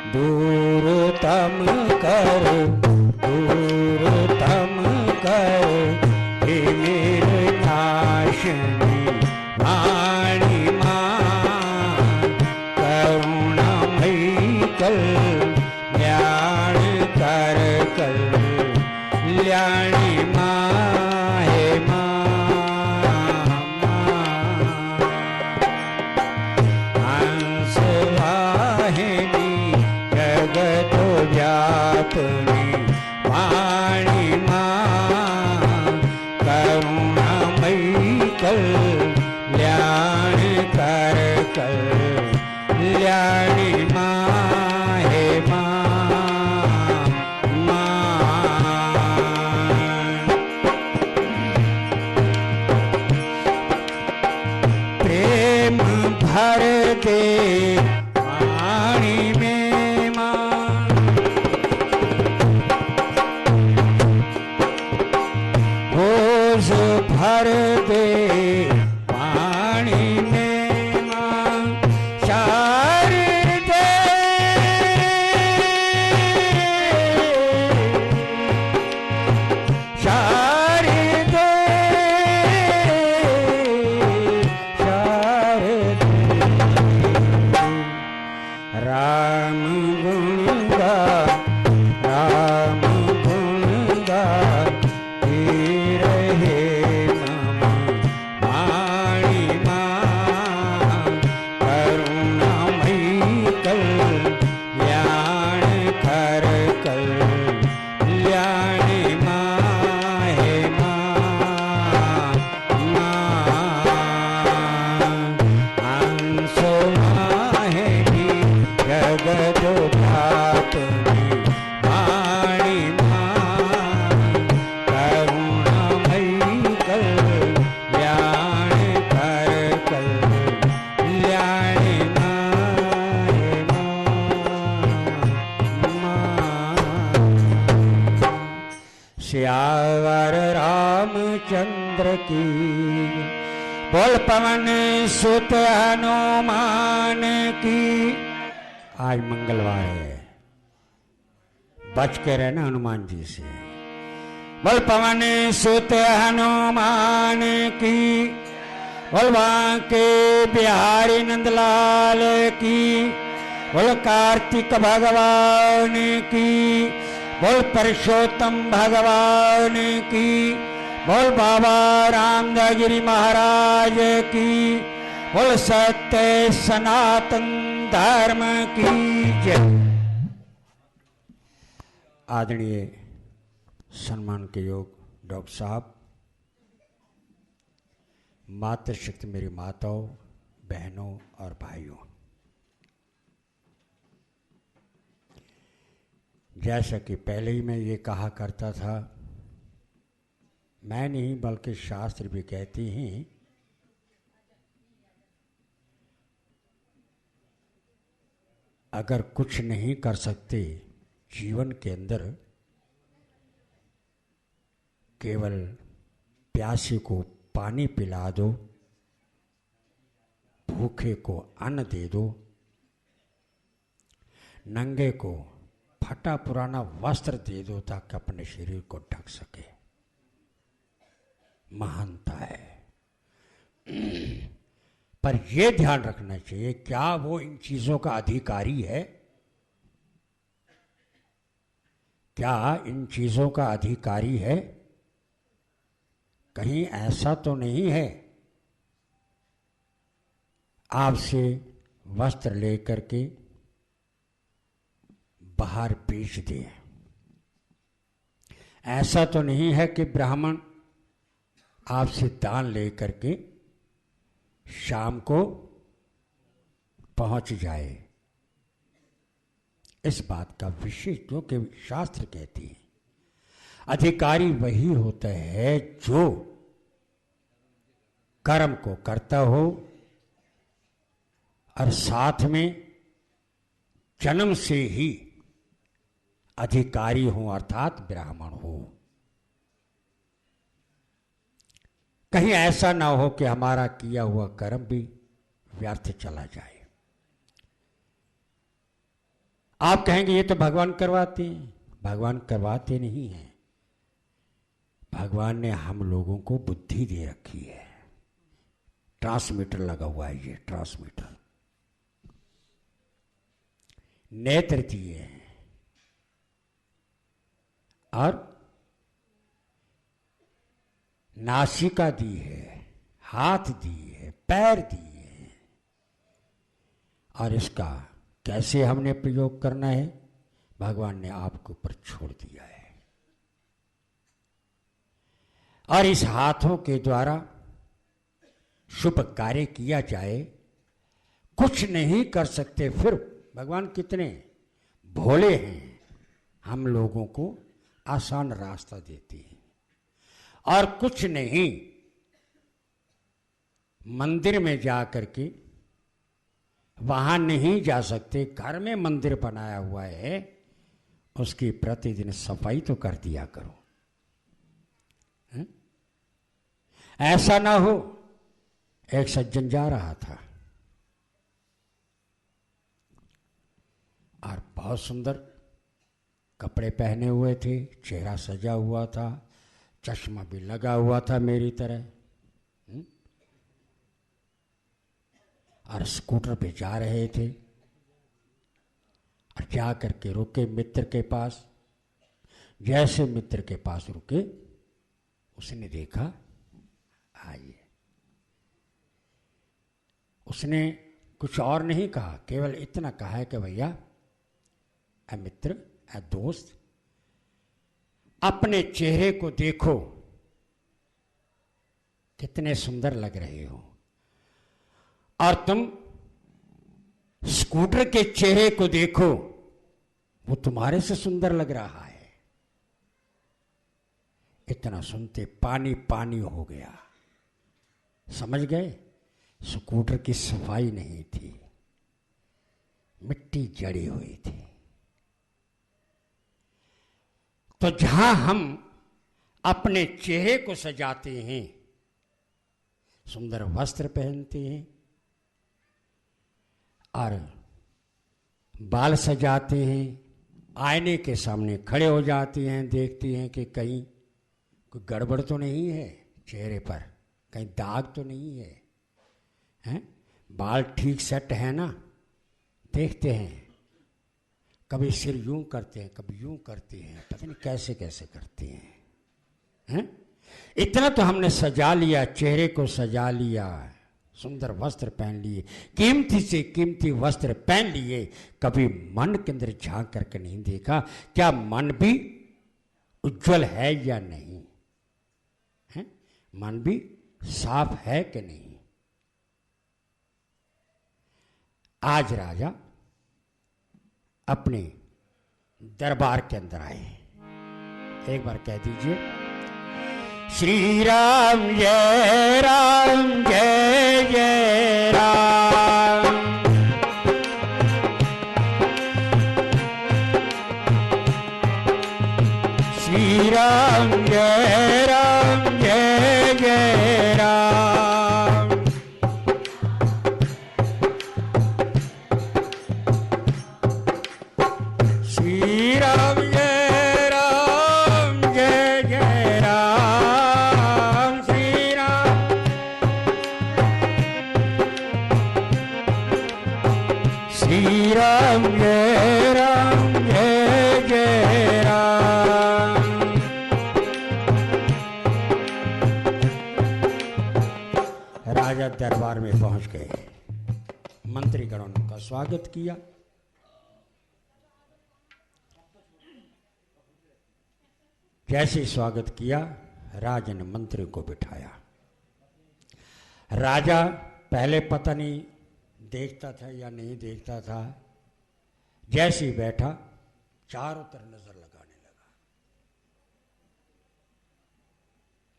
दूरतम कर, दूरतम कर, हे मेरे नाशनी वाणी मां, करुणामयी कल्याण कर कल्याणी मां हे हंस वाहिनी जगत व्यापिनी वाणी मां, करुणामयी कल्याण कर कल्याणी मां हे प्रेम भर दे वाणी में मां, होश भर दे वाणी में मां, शारदे शारदे शारदे, राम गुण गा, राम गुण गा, रहे मम वाणी मां, करुणामयी कल्याण कर कल्याणी मां हे हंस वाहिनी जगत व्यापिनी वाणी मां, करुणामयी कल्याण कर कल्याणी श्यावर रामचंद्र की, बोल पवन सुत हनुमान की। आज मंगलवार है, बच के रहना हनुमान जी से। बोल पवन सुत हनुमान की, बोल बांके बिहारी नंदलाल की, बोल कार्तिक भगवान की, बोल पुरुषोत्तम भगवान की, बोल बाबा रामदागिरी महाराज की, बोल सत्य सनातन धर्म की जय। आदरणीय सम्मान के योग डॉक्टर साहब, मातृशक्ति मेरी माताओं, बहनों और भाइयों, जैसा कि पहले ही मैं ये कहा करता था, मैं नहीं बल्कि शास्त्र भी कहती हैं, अगर कुछ नहीं कर सकते जीवन के अंदर, केवल प्यासे को पानी पिला दो, भूखे को अन्न दे दो, नंगे को फटा पुराना वस्त्र दे दो ताकि अपने शरीर को ढक सके, महानता है। पर यह ध्यान रखना चाहिए, क्या वो इन चीजों का अधिकारी है? क्या इन चीजों का अधिकारी है? कहीं ऐसा तो नहीं है आपसे वस्त्र लेकर के बाहर बेच दे। ऐसा तो नहीं है कि ब्राह्मण आपसे दान लेकर के शाम को पहुंच जाए। इस बात का विशेष जो कि शास्त्र कहती है, अधिकारी वही होता है जो कर्म को करता हो और साथ में जन्म से ही अधिकारी हो, अर्थात ब्राह्मण हो। कहीं ऐसा ना हो कि हमारा किया हुआ कर्म भी व्यर्थ चला जाए। आप कहेंगे ये तो भगवान करवाते हैं। भगवान करवाते नहीं हैं, भगवान ने हम लोगों को बुद्धि दे रखी है। ट्रांसमीटर लगा हुआ है, ये ट्रांसमीटर। नेत्र दिए हैं और नासिका दी है, हाथ दी है, पैर दिए हैं। और इसका कैसे हमने प्रयोग करना है, भगवान ने आपके ऊपर छोड़ दिया है। और इस हाथों के द्वारा शुभ कार्य किया जाए। कुछ नहीं कर सकते, फिर भगवान कितने भोले हैं, हम लोगों को आसान रास्ता देते हैं। और कुछ नहीं, मंदिर में जा करके वहां नहीं जा सकते, घर में मंदिर बनाया हुआ है, उसकी प्रतिदिन सफाई तो कर दिया करो। ऐसा ना हो, एक सज्जन जा रहा था और बहुत सुंदर कपड़े पहने हुए थे, चेहरा सजा हुआ था, चश्मा भी लगा हुआ था मेरी तरह, और स्कूटर पे जा रहे थे। और जा करके रुके मित्र के पास। जैसे मित्र के पास रुके, उसने देखा, आइए। उसने कुछ और नहीं कहा, केवल इतना कहा है कि भैया, ए मित्र, ए दोस्त, अपने चेहरे को देखो, कितने सुंदर लग रहे हो। और तुम स्कूटर के चेहरे को देखो, वो तुम्हारे से सुंदर लग रहा है। इतना सुनते पानी पानी हो गया। समझ गए, स्कूटर की सफाई नहीं थी, मिट्टी जड़ी हुई थी। तो जहां हम अपने चेहरे को सजाते हैं, सुंदर वस्त्र पहनते हैं और बाल सजाते हैं, आईने के सामने खड़े हो जाते हैं, देखते हैं कि कहीं कोई गड़बड़ तो नहीं है चेहरे पर, कहीं दाग तो नहीं है, हैं? बाल ठीक सेट है ना, देखते हैं। कभी सिर यूं करते हैं, कभी यूं करते हैं, पता नहीं कैसे कैसे करते हैं? इतना तो हमने सजा लिया, चेहरे को सजा लिया, सुंदर वस्त्र पहन लिए, कीमती से कीमती वस्त्र पहन लिए, कभी मन के अंदर झांक करके नहीं देखा क्या मन भी उज्जवल है या नहीं है, मन भी साफ है कि नहीं। आज राजा अपने दरबार के अंदर आए। एक बार कह दीजिए, श्री राम जय राम, जय जय राम। श्री राम जय राम, जय जय राम। श्री राम जय राम, जय जय राम। श्री राम, श्री राम जय राम, जय जय राम। राजा दरबार में पहुंच गए। मंत्रीगणों ने उनका स्वागत किया। जैसे स्वागत किया, राजा ने मंत्री को बिठाया। राजा पहले पता नहीं देखता था या नहीं देखता था, जैसे ही बैठा चारों तरफ नजर लगाने लगा।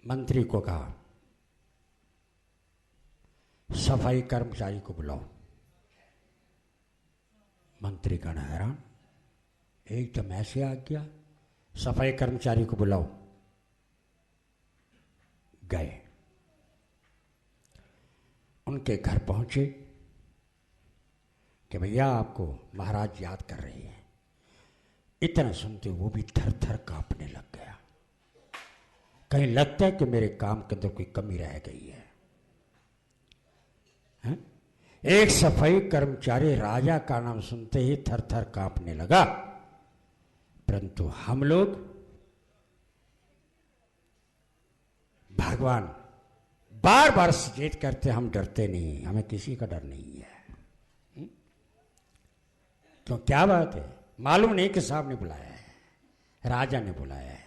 मंत्री को कहा, सफाई कर्मचारी को बुलाओ। मंत्री का हैरान, एकदम ऐसे आ गया, सफाई कर्मचारी को बुलाओ। गए, उनके घर पहुंचे कि भैया आपको महाराज याद कर रहे हैं। इतना सुनते वो भी थर थर कांपने लग गया। कहीं लगता है कि मेरे काम के अंदर कोई कमी रह गई है, हैं? एक सफाई कर्मचारी राजा का नाम सुनते ही थर थर कांपने लगा। परंतु हम लोग भगवान बार बार सचेत करते, हम डरते नहीं, हमें किसी का डर नहीं है। तो क्या बात है, मालूम नहीं कि साहब ने बुलाया है, राजा ने बुलाया है।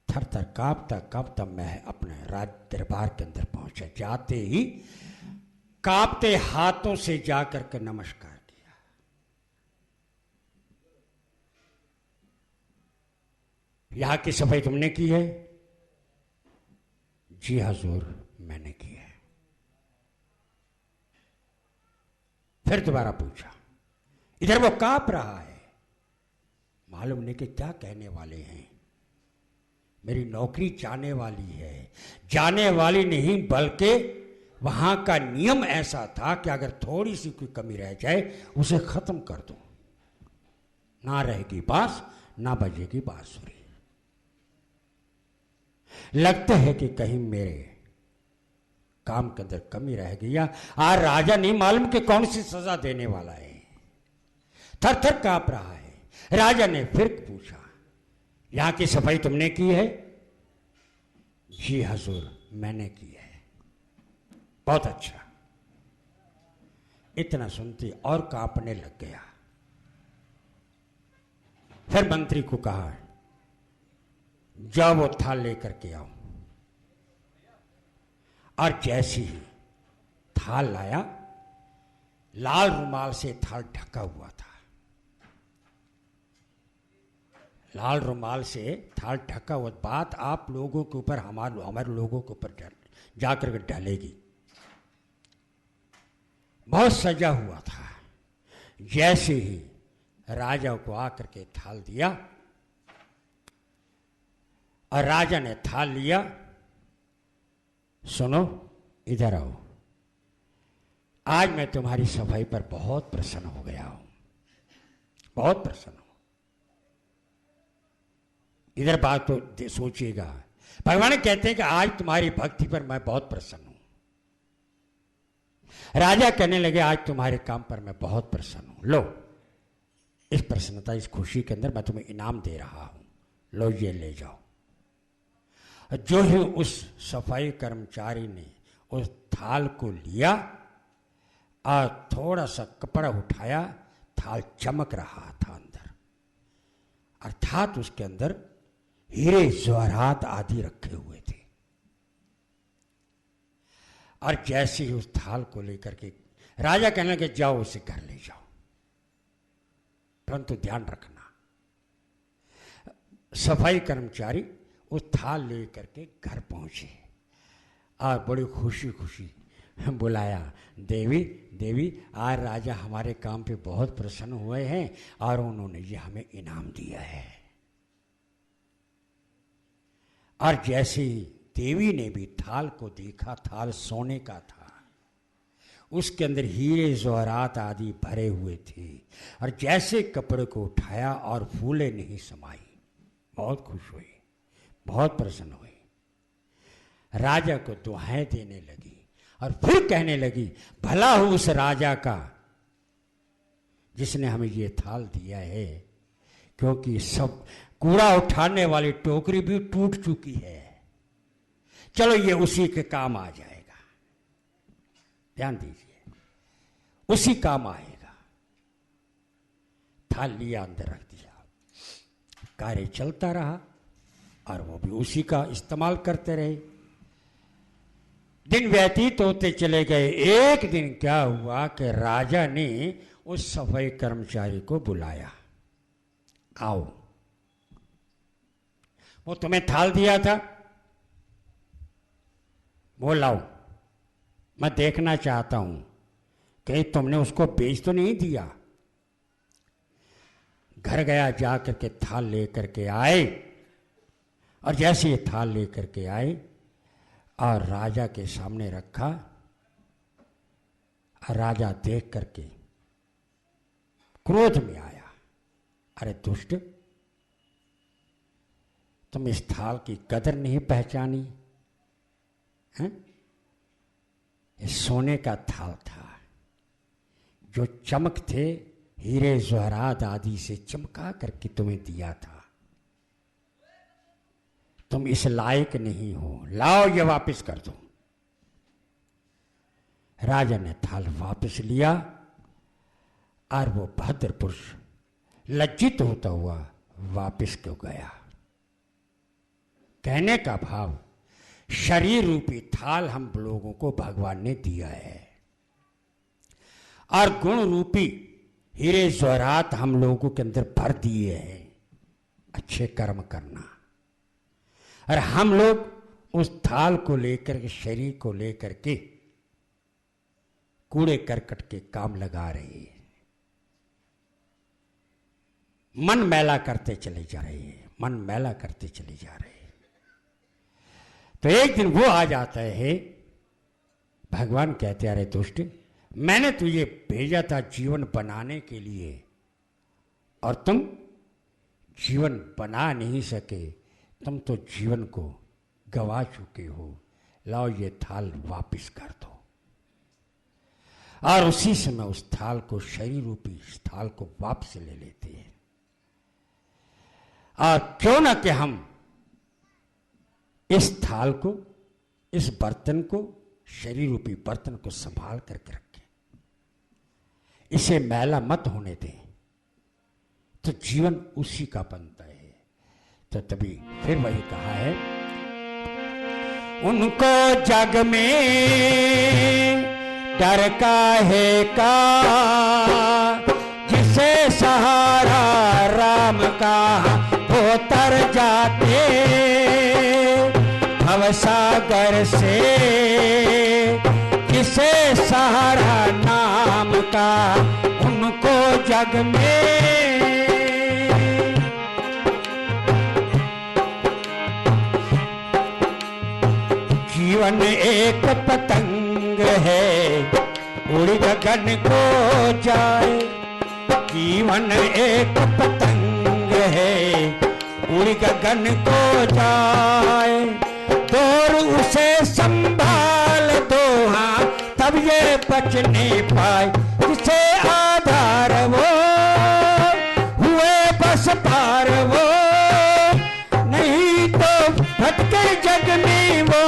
थर थर कांपता कांपता मैं अपने राज दरबार के अंदर पहुंचा। जाते ही कांपते हाथों से जाकर के नमस्कार किया। यहां की सफाई तुमने की है? जी हजूर, मैंने की है। फिर दोबारा पूछा। इधर वो कांप रहा है, मालूम नहीं कि क्या कहने वाले हैं। मेरी नौकरी जाने वाली है, जाने वाली नहीं बल्कि वहां का नियम ऐसा था कि अगर थोड़ी सी कोई कमी रह जाए उसे खत्म कर दो, ना रहेगी बांस ना बजेगी बांसुरी। लगता है कि कहीं मेरे काम के अंदर कमी रह गई, या आज राजा नहीं मालूम कि कौन सी सजा देने वाला है। थर थर कांप रहा है। राजा ने फिर पूछा, यहां की सफाई तुमने की है? जी हजूर, मैंने की है। बहुत अच्छा। इतना सुनती और कांपने लग गया। फिर मंत्री को कहा, जाओ वो थाल लेकर के आओ। और जैसे ही थाल लाया, लाल रुमाल से थाल ढका हुआ था। लाल रुमाल से थाल ढका हुआ, बात आप लोगों के ऊपर, हमारे लोगों के ऊपर जाकर के डालेगी। बहुत सजा हुआ था। जैसे ही राजा को आकर के थाल दिया और राजा ने थाल लिया, सुनो इधर आओ, आज मैं तुम्हारी सफाई पर बहुत प्रसन्न हो गया हूं, बहुत प्रसन्न हूं। इधर बात तो सोचिएगा, भगवान कहते हैं कि आज तुम्हारी भक्ति पर मैं बहुत प्रसन्न हूं। राजा कहने लगे, आज तुम्हारे काम पर मैं बहुत प्रसन्न हूं। लो, इस प्रसन्नता, इस खुशी के अंदर मैं तुम्हें इनाम दे रहा हूं, लो ये ले जाओ। जो ही उस सफाई कर्मचारी ने उस थाल को लिया और थोड़ा सा कपड़ा उठाया, थाल चमक रहा था अंदर, अर्थात उसके अंदर हीरे जवाहरात आदि रखे हुए थे। और जैसे ही उस थाल को लेकर के राजा कहने लगे, जाओ उसे घर ले जाओ। परंतु ध्यान रखना, सफाई कर्मचारी उस थाल लेकर के घर पहुंचे और बड़ी खुशी खुशी बुलाया, देवी देवी, आज राजा हमारे काम पे बहुत प्रसन्न हुए हैं और उन्होंने ये हमें इनाम दिया है। और जैसे ही देवी ने भी थाल को देखा, थाल सोने का था, उसके अंदर हीरे जवाहरात आदि भरे हुए थे। और जैसे कपड़े को उठाया और फूले नहीं समाई, बहुत खुश हुई, बहुत प्रसन्न हुई। राजा को दुआएं देने लगी और फिर कहने लगी, भला हो उस राजा का जिसने हमें ये थाल दिया है, क्योंकि सब कूड़ा उठाने वाली टोकरी भी टूट चुकी है, चलो ये उसी के काम आ जाएगा। ध्यान दीजिए, उसी काम आएगा। थाल लिया, अंदर रख दिया, कार्य चलता रहा और वो भी उसी का इस्तेमाल करते रहे। दिन व्यतीत होते चले गए। एक दिन क्या हुआ कि राजा ने उस सफाई कर्मचारी को बुलाया, आओ, वो तुम्हें थाल दिया था, वो लाओ, मैं देखना चाहता हूं कि तुमने उसको बेच तो नहीं दिया। घर गया, जा करके थाल लेकर के आए और जैसे ये थाल लेकर के आए और राजा के सामने रखा, राजा देख करके क्रोध में आया, अरे दुष्ट, तुम इस थाल की कदर नहीं पहचानी हैं? ये सोने का थाल था जो चमक थे हीरे जवाहरात आदि से चमका करके तुम्हें दिया था। तुम इस लायक नहीं हो, लाओ ये वापस कर दो। राजा ने थाल वापस लिया और वो भद्र पुरुष लज्जित होता हुआ वापस क्यों गया। कहने का भाव, शरीर रूपी थाल हम लोगों को भगवान ने दिया है और गुण रूपी हीरे जवाहरात हम लोगों के अंदर भर दिए हैं अच्छे कर्म करना। और हम लोग उस थाल को लेकर के, शरीर को लेकर के कूड़े करकट के काम लगा रहे हैं, मन मैला करते चले जा रहे हैं, मन मैला करते चले जा रहे हैं। तो एक दिन वो आ जाता है, भगवान कहते अरे दुष्ट, मैंने तुझे भेजा था जीवन बनाने के लिए और तुम जीवन बना नहीं सके, तुम तो जीवन को गवा चुके हो, लाओ ये थाल वापस कर दो। और उसी समय उस थाल को, शरीर रूपी इस थाल को वापस ले लेते हैं। और क्यों ना कि हम इस थाल को, इस बर्तन को, शरीर रूपी बर्तन को संभाल करके रखें, इसे मैला मत होने दें, तो जीवन उसी का बनता है। तो तभी फिर वही कहा है, उनको जग में डर काहे का, जिसे सहारा राम का वो तर जाते भवसागर से, जिसे सहारा नाम का उनको जग में। जीवन एक पतंग है उड़ गगन को जाए, जीवन एक पतंग है उड़ गगन को जाए, दूर उसे संभाल दो हाँ तब ये बच नहीं पाए, जिसे आधार वो हुए बस पार वो, नहीं तो भटके जग में वो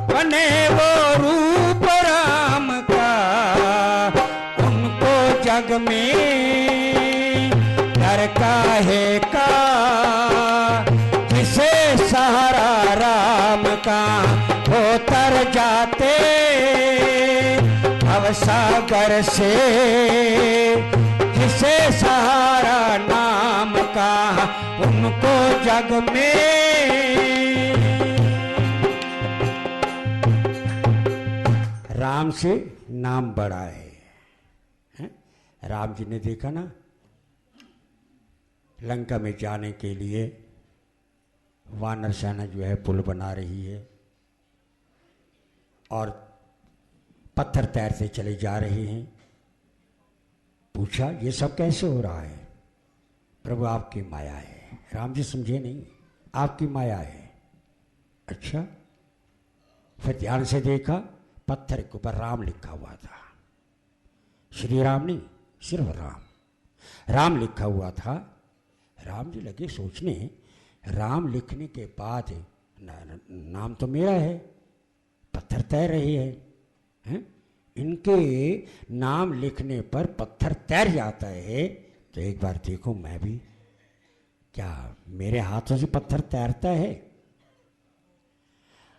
बने वो रूप राम का, उनको जग में डर काहे का, जिसे सहारा राम का वो तर जाते भवसागर से, जिसे सहारा नाम का उनको जग में। राम से नाम बड़ा है? राम जी ने देखा ना, लंका में जाने के लिए वानर सेना जो है पुल बना रही है और पत्थर तैरते चले जा रहे हैं। पूछा ये सब कैसे हो रहा है? प्रभु आपकी माया है। राम जी समझे नहीं, आपकी माया है। अच्छा, फिर ध्यान से देखा, पत्थर के ऊपर राम लिखा हुआ था। श्री राम नहीं, सिर्फ राम, राम लिखा हुआ था। राम जी लगे सोचने, राम लिखने के बाद नाम तो मेरा है, पत्थर तैर रही है, इनके नाम लिखने पर पत्थर तैर जाता है, तो एक बार देखो मैं भी, क्या मेरे हाथों से पत्थर तैरता है?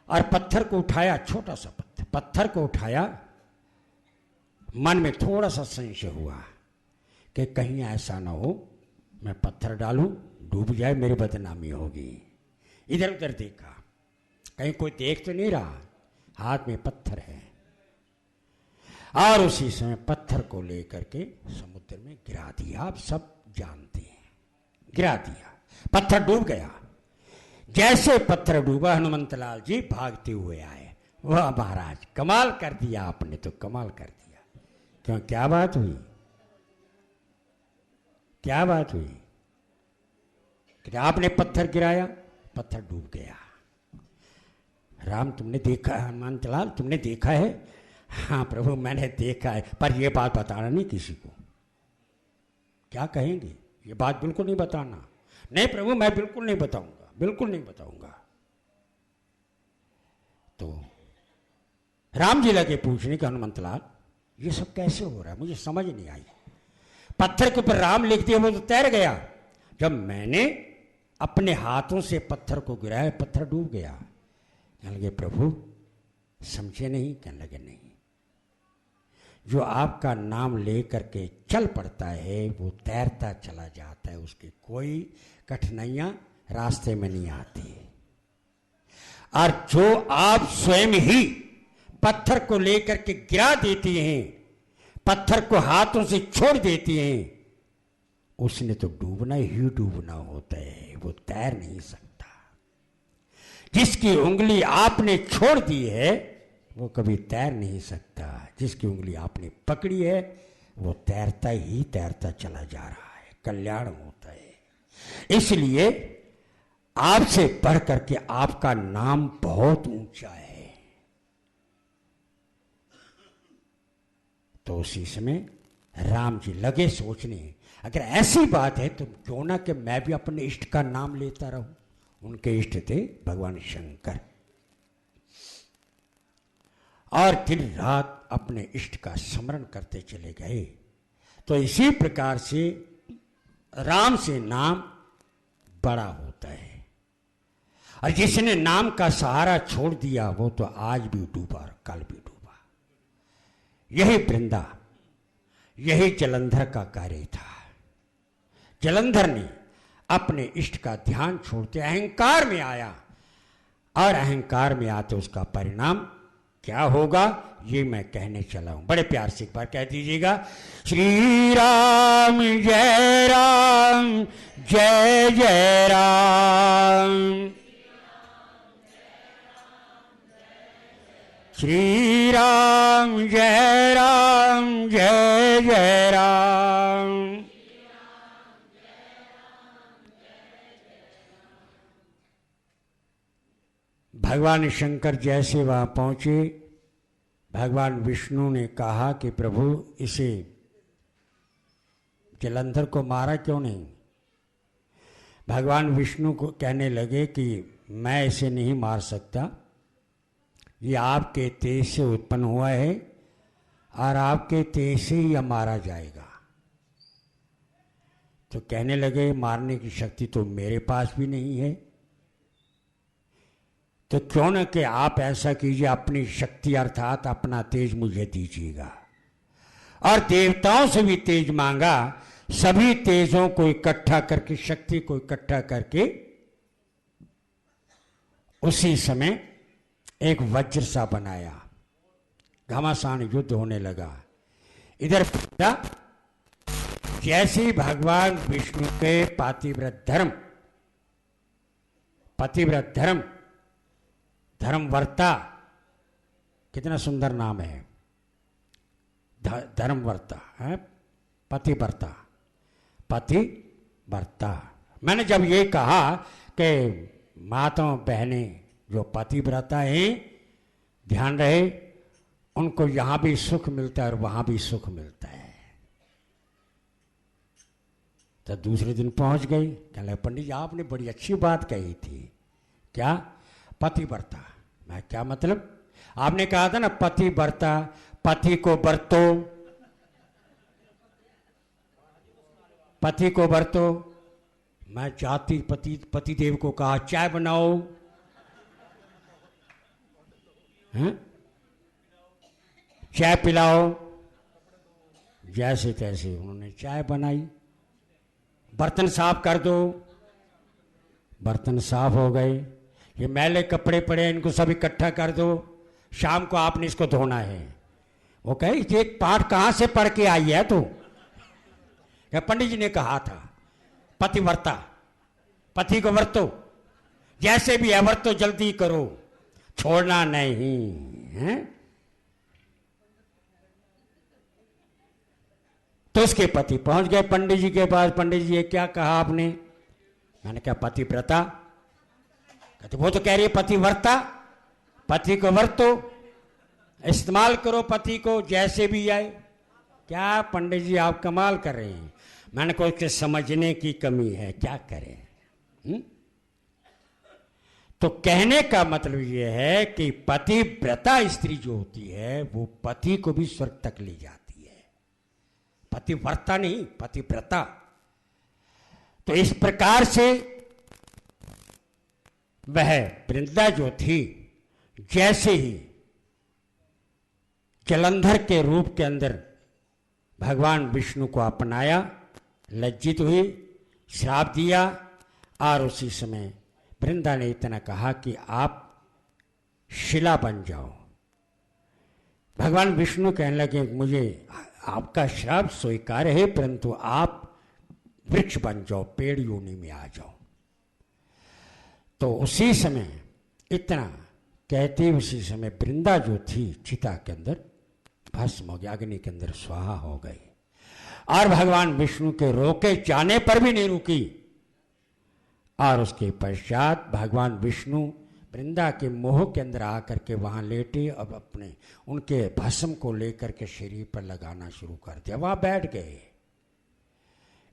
और पत्थर को उठाया, छोटा सा पत्थर को उठाया। मन में थोड़ा सा संशय हुआ कि कहीं ऐसा ना हो मैं पत्थर डालूं, डूब जाए, मेरी बदनामी होगी। इधर उधर देखा, कहीं कोई देख तो नहीं रहा, हाथ में पत्थर है। और उसी समय पत्थर को लेकर के समुद्र में गिरा दिया। आप सब जानते हैं, गिरा दिया, पत्थर डूब गया। जैसे पत्थर डूबा, हनुमंतलाल जी भागते हुए आए। वाह महाराज, कमाल कर दिया आपने, तो कमाल कर दिया। क्यों, क्या बात हुई? क्या बात हुई? कि आपने पत्थर गिराया, पत्थर डूब गया। राम तुमने देखा है, हनुमंतलाल तुमने देखा है? हाँ प्रभु मैंने देखा है, पर यह बात बताना नहीं किसी को। क्या कहेंगे? ये बात बिल्कुल नहीं बताना। नहीं प्रभु मैं बिल्कुल नहीं बताऊंगा, बिल्कुल नहीं बताऊंगा। तो राम जी लगे पूछने कि हनुमंतलाल ये सब कैसे हो रहा है, मुझे समझ नहीं आई। पत्थर के ऊपर राम लिख दिया, वो तो तैर गया। जब मैंने अपने हाथों से पत्थर को गिराया, पत्थर डूब गया। कहने लगे प्रभु समझे नहीं? कहने लगे नहीं, जो आपका नाम ले करके चल पड़ता है वो तैरता चला जाता है, उसकी कोई कठिनाइयां रास्ते में नहीं आती। और जो आप स्वयं ही पत्थर को लेकर के गिरा देती हैं, पत्थर को हाथों से छोड़ देती हैं, उसने तो डूबना ही डूबना होता है, वो तैर नहीं सकता। जिसकी उंगली आपने छोड़ दी है वो कभी तैर नहीं सकता, जिसकी उंगली आपने पकड़ी है वो तैरता ही तैरता चला जा रहा है, कल्याण होता है। इसलिए आपसे बढ़ करके आपका नाम बहुत ऊंचा है। तो उसी समय राम जी लगे सोचने, अगर ऐसी बात है तो क्यों ना कि मैं भी अपने इष्ट का नाम लेता रहूं। उनके इष्ट थे भगवान शंकर, और दिन रात अपने इष्ट का स्मरण करते चले गए। तो इसी प्रकार से राम से नाम बड़ा होता है, और जिसने नाम का सहारा छोड़ दिया वो तो आज भी डूबा और कल भी डूबा। यही वृंदा, यही जलंधर का कार्य था। जलंधर ने अपने इष्ट का ध्यान छोड़ते अहंकार में आया, और अहंकार में आते उसका परिणाम क्या होगा ये मैं कहने चला हूं। बड़े प्यार से एक बार कह दीजिएगा, श्री राम जय राम जय जय राम, श्री राम जय राम जय जय राम। भगवान शंकर जैसे वहां पहुंचे, भगवान विष्णु ने कहा कि प्रभु इसे जलंधर को मारा क्यों नहीं? भगवान विष्णु को कहने लगे कि मैं इसे नहीं मार सकता, ये आपके तेज से उत्पन्न हुआ है और आपके तेज से ही यह मारा जाएगा। तो कहने लगे मारने की शक्ति तो मेरे पास भी नहीं है, तो क्यों न कि आप ऐसा कीजिए, अपनी शक्ति अर्थात अपना तेज मुझे दीजिएगा। और देवताओं से भी तेज मांगा, सभी तेजों को इकट्ठा करके, शक्ति को इकट्ठा करके उसी समय एक वज्र सा बनाया। घमासान युद्ध होने लगा। इधर जैसे ही भगवान विष्णु के पातिव्रत धर्म धर्मवर्ता, कितना सुंदर नाम है, धर्मवर्ता है, पतिव्रता, पतिव्रता। मैंने जब ये कहा कि माताओं बहनें जो पतिव्रता हैं, ध्यान रहे उनको यहां भी सुख मिलता है और वहां भी सुख मिलता है। तो दूसरे दिन पहुंच गई, कहने लगे पंडित जी आपने बड़ी अच्छी बात कही थी। क्या? पतिव्रता। मैं क्या मतलब? आपने कहा था ना पतिव्रता, पति को बरतो, पति को बरतो। मैं जाति पतिदेव को कहा चाय बनाओ, चाय पिलाओ। जैसे तैसे उन्होंने चाय बनाई। बर्तन साफ कर दो, बर्तन साफ हो गए। ये मैले कपड़े पड़े इनको सब इकट्ठा कर दो, शाम को आपने इसको धोना है। वो कहे ये पाठ कहां से पढ़ के आई है तू? पंडित जी ने कहा था पतिव्रता, पति को वर्तो, जैसे भी है वर्तो, जल्दी करो, छोड़ना नहीं है। तो उसके पति पहुंच गए पंडित जी के पास। पंडित जी ये क्या कहा आपने? मैंने कहा पतिव्रता, कहते वो तो कह रही है पतिव्रता, पति को वरतो, इस्तेमाल करो पति को जैसे भी आए। क्या पंडित जी आप कमाल कर रहे हैं। मैंने कहा उसके समझने की कमी है, क्या करें। तो कहने का मतलब यह है कि पतिव्रता स्त्री जो होती है वो पति को भी स्वर्ग तक ले जाती है, पतिव्रता नहीं, पतिव्रता। तो इस प्रकार से वह वृंदा जो थी, जैसे ही जलंधर के रूप के अंदर भगवान विष्णु को अपनाया, लज्जित हुई, श्राप दिया, और उसी समय वृंदा ने इतना कहा कि आप शिला बन जाओ। भगवान विष्णु कहने लगे मुझे आपका श्राप स्वीकार है, परंतु आप वृक्ष बन जाओ, पेड़ योनि में आ जाओ। तो उसी समय इतना कहते उसी समय वृंदा जो थी चिता के अंदर भस्म हो गई, अग्नि के अंदर स्वाहा हो गई, और भगवान विष्णु के रोके जाने पर भी नहीं रुकी। और उसके पश्चात भगवान विष्णु वृंदा के मोह के अंदर आकर के वहां लेटे, अब अपने उनके भस्म को लेकर के शरीर पर लगाना शुरू कर दिया, वहां बैठ गए।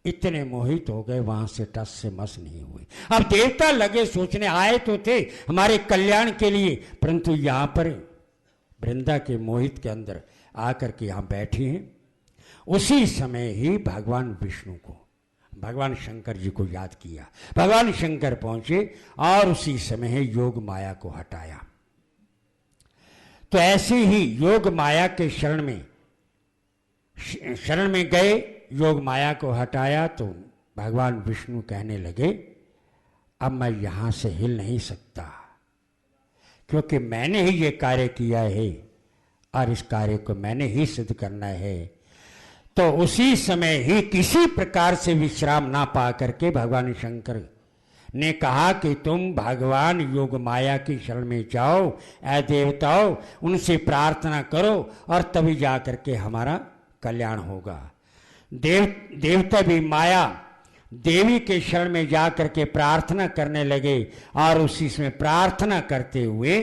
इतने मोहित हो गए, वहां से टस से मस नहीं हुए। अब देवता लगे सोचने, आए तो थे हमारे कल्याण के लिए, परंतु यहां पर वृंदा के मोहित के अंदर आकर के यहां बैठी हैं। उसी समय ही भगवान विष्णु को, भगवान शंकर जी को याद किया। भगवान शंकर पहुंचे और उसी समय ही योग माया को हटाया। तो ऐसे ही योग माया के शरण में गए, योग माया को हटाया। तो भगवान विष्णु कहने लगे अब मैं यहां से हिल नहीं सकता, क्योंकि मैंने ही ये कार्य किया है और इस कार्य को मैंने ही सिद्ध करना है। तो उसी समय ही किसी प्रकार से विश्राम ना पा करके भगवान शंकर ने कहा कि तुम भगवान योग माया की शरण में जाओ, ऐ देवताओं, उनसे प्रार्थना करो और तभी जा करके हमारा कल्याण होगा। देवता भी माया देवी के शरण में जा करके प्रार्थना करने लगे, और उसी समय प्रार्थना करते हुए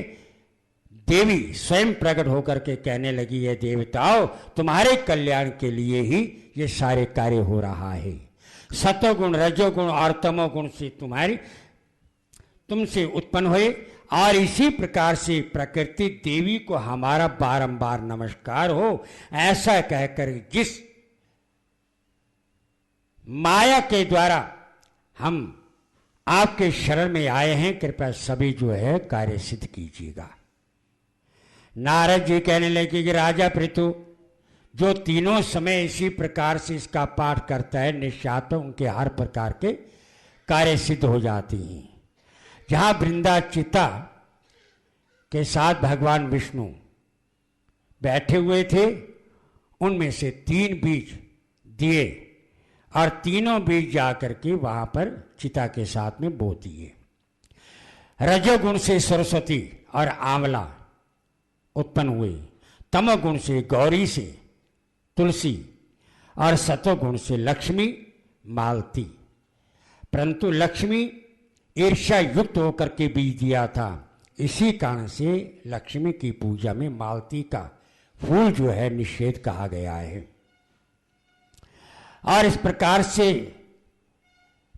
देवी स्वयं प्रकट होकर के कहने लगी, ये देवताओं, तुम्हारे कल्याण के लिए ही ये सारे कार्य हो रहा है। सतोगुण, रजोगुण और तमोगुण से तुमसे उत्पन्न हुए, और इसी प्रकार से प्रकृति देवी को हमारा बारंबार नमस्कार हो। ऐसा कहकर जिस माया के द्वारा हम आपके शरण में आए हैं, कृपया सभी जो है कार्य सिद्ध कीजिएगा। नारद जी कहने लगे कि राजा पृथु, जो तीनों समय इसी प्रकार से इसका पाठ करता है, निश्चात उनके हर प्रकार के कार्य सिद्ध हो जाती हैं। जहां वृंदा चिता के साथ भगवान विष्णु बैठे हुए थे, उनमें से 3 बीज दिए, और तीनों बीज जाकर के वहां पर चिता के साथ में बो दिए। रजोगुण से सरस्वती और आंवला उत्पन्न हुए, तमोगुण से गौरी से तुलसी, और सतोगुण से लक्ष्मी मालती। परंतु लक्ष्मी ईर्ष्या युक्त होकर के बीज दिया था, इसी कारण से लक्ष्मी की पूजा में मालती का फूल जो है निषेध कहा गया है। और इस प्रकार से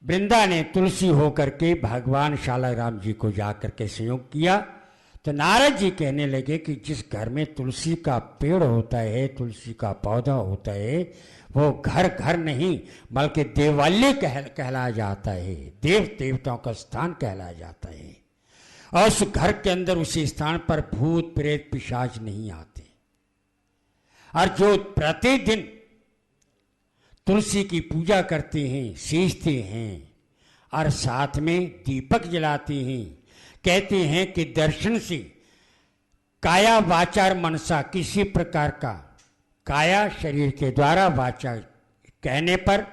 वृंदा ने तुलसी होकर के भगवान शालाग्राम जी को जाकर के संयोग किया। तो नारद जी कहने लगे कि जिस घर में तुलसी का पेड़ होता है, तुलसी का पौधा होता है, वो घर घर नहीं बल्कि देवालय कहलाया जाता है, देव देवताओं का स्थान कहलाया जाता है। और उस घर के अंदर उसी स्थान पर भूत प्रेत पिशाच नहीं आते। और जो प्रतिदिन तुलसी की पूजा करते हैं, सींचते हैं और साथ में दीपक जलाते हैं, कहते हैं कि दर्शन से काया वाचा और मनसा, किसी प्रकार का काया शरीर के द्वारा, वाचा कहने पर,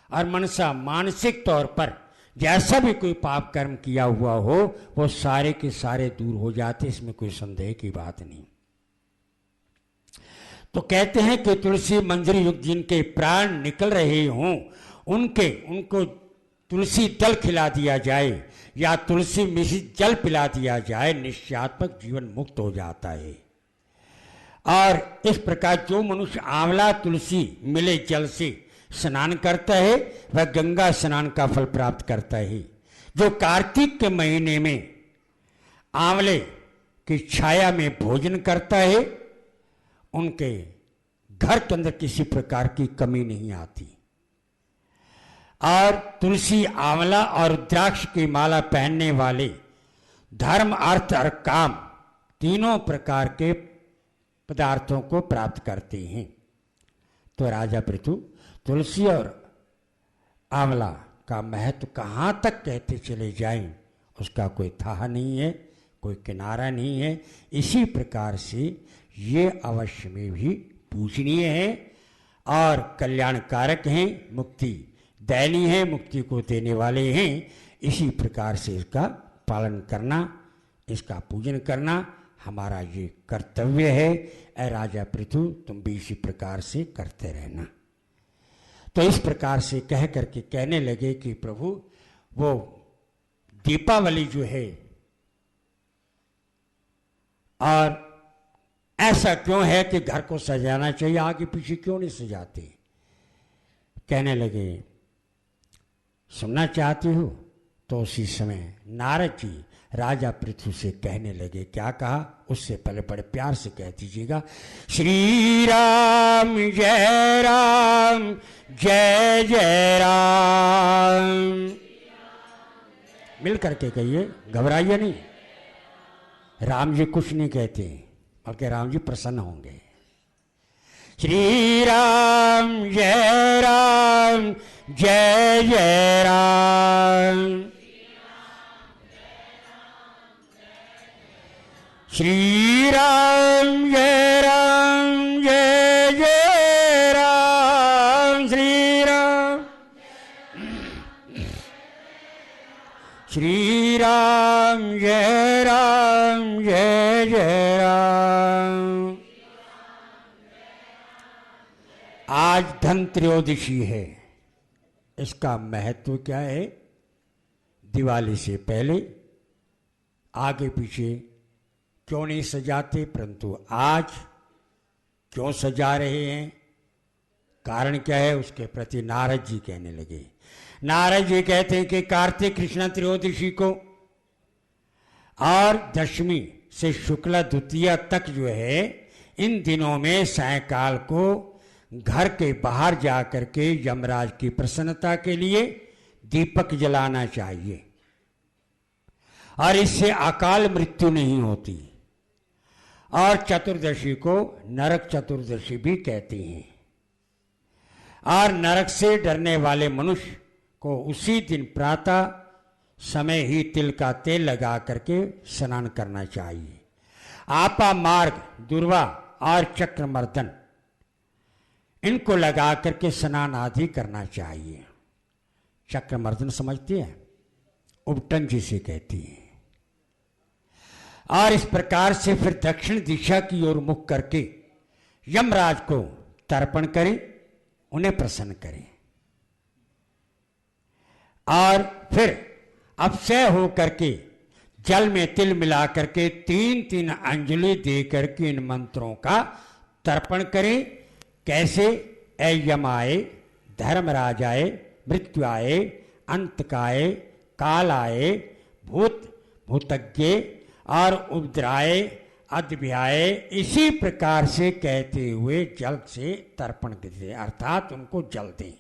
और मनसा मानसिक तौर पर जैसा भी कोई पाप कर्म किया हुआ हो वो सारे के सारे दूर हो जाते, इसमें कोई संदेह की बात नहीं। तो कहते हैं कि तुलसी मंजरी युक्त जिनके प्राण निकल रहे हों, उनको तुलसी दल खिला दिया जाए या तुलसी मिश्रित जल पिला दिया जाए, निश्चयात्मक जीवन मुक्त हो जाता है। और इस प्रकार जो मनुष्य आंवला तुलसी मिले जल से स्नान करता है वह गंगा स्नान का फल प्राप्त करता है। जो कार्तिक के महीने में आंवले की छाया में भोजन करता है उनके घर के अंदर किसी प्रकार की कमी नहीं आती। और तुलसी, आंवला और रुद्राक्ष की माला पहनने वाले धर्म, अर्थ और काम तीनों प्रकार के पदार्थों को प्राप्त करते हैं। तो राजा पृथु तुलसी और आंवला का महत्व कहाँ तक कहते चले जाएं उसका कोई था नहीं है, कोई किनारा नहीं है। इसी प्रकार से ये अवश्य में भी पूजनीय है और कल्याणकारक हैं, मुक्ति दैनी है, मुक्ति को देने वाले हैं। इसी प्रकार से इसका पालन करना, इसका पूजन करना हमारा ये कर्तव्य है। ऐ राजा पृथु तुम भी इसी प्रकार से करते रहना। तो इस प्रकार से कह करके कहने लगे कि प्रभु वो दीपावली जो है और ऐसा क्यों है कि घर को सजाना चाहिए, आगे पीछे क्यों नहीं सजाते। कहने लगे सुनना चाहती हो। तो उसी समय नारद जी राजा पृथु से कहने लगे, क्या कहा उससे पहले बड़े प्यार से कह दीजिएगा, श्री राम जय राम जय जय राम। मिल करके कहिए, घबराइए नहीं। राम जी कुछ नहीं कहते बल्कि राम जी प्रसन्न होंगे। श्री राम जय राम जय जय राम। श्री राम जय राम जय जय राम। श्री राम श्री राम जय राम जय जय राम। आज धन त्रयोदशी है। इसका महत्व क्या है? दिवाली से पहले आगे पीछे क्यों नहीं सजाते, परंतु आज क्यों सजा रहे हैं, कारण क्या है, उसके प्रति नारद जी कहने लगे। नारद जी कहते हैं कि कार्तिक कृष्ण त्रयोदशी को और दशमी से शुक्ला द्वितीया तक जो है इन दिनों में सायंकाल को घर के बाहर जा करके यमराज की प्रसन्नता के लिए दीपक जलाना चाहिए और इससे अकाल मृत्यु नहीं होती। और चतुर्दशी को नरक चतुर्दशी भी कहती हैं। और नरक से डरने वाले मनुष्य को उसी दिन प्रातः समय ही तिल का तेल लगा करके स्नान करना चाहिए। आपा मार्ग, दुर्वा और चक्रमर्दन इनको लगा करके स्नान आदि करना चाहिए। चक्रमर्दन समझती है, उपटन जिसे कहती है। और इस प्रकार से फिर दक्षिण दिशा की ओर मुख करके यमराज को तर्पण करें, उन्हें प्रसन्न करें। और फिर अपसय हो करके जल में तिल मिला करके 3-3 अंजलि दे करके इन मंत्रों का तर्पण करें। कैसे? ऐ यमाय, धर्मराजाय, मृत्युआय, अंतकाय, कालाय, भूत भूतज्ञ और उपद्राय, अद्भ्याय, इसी प्रकार से कहते हुए जल से तर्पण करें, अर्थात उनको जल दें।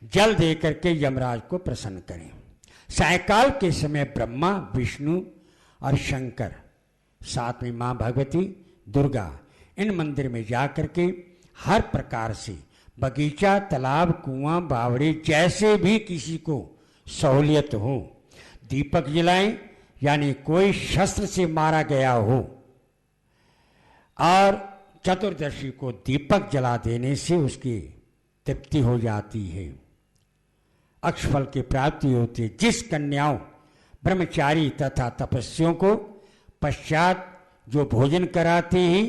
जल दे करके यमराज को प्रसन्न करें। सायकाल के समय ब्रह्मा, विष्णु और शंकर, साथ में मां भगवती, दुर्गा, इन मंदिर में जा करके हर प्रकार से बगीचा, तालाब, कुआं, बावड़ी, जैसे भी किसी को सहूलियत हो दीपक जलाएं, यानी कोई शस्त्र से मारा गया हो। और चतुर्दशी को दीपक जला देने से उसकी तृप्ति हो जाती है, अक्षफल की प्राप्ति होती है। जिस कन्याओं, ब्रह्मचारी तथा तपस्वियों को पश्चात जो भोजन कराते हैं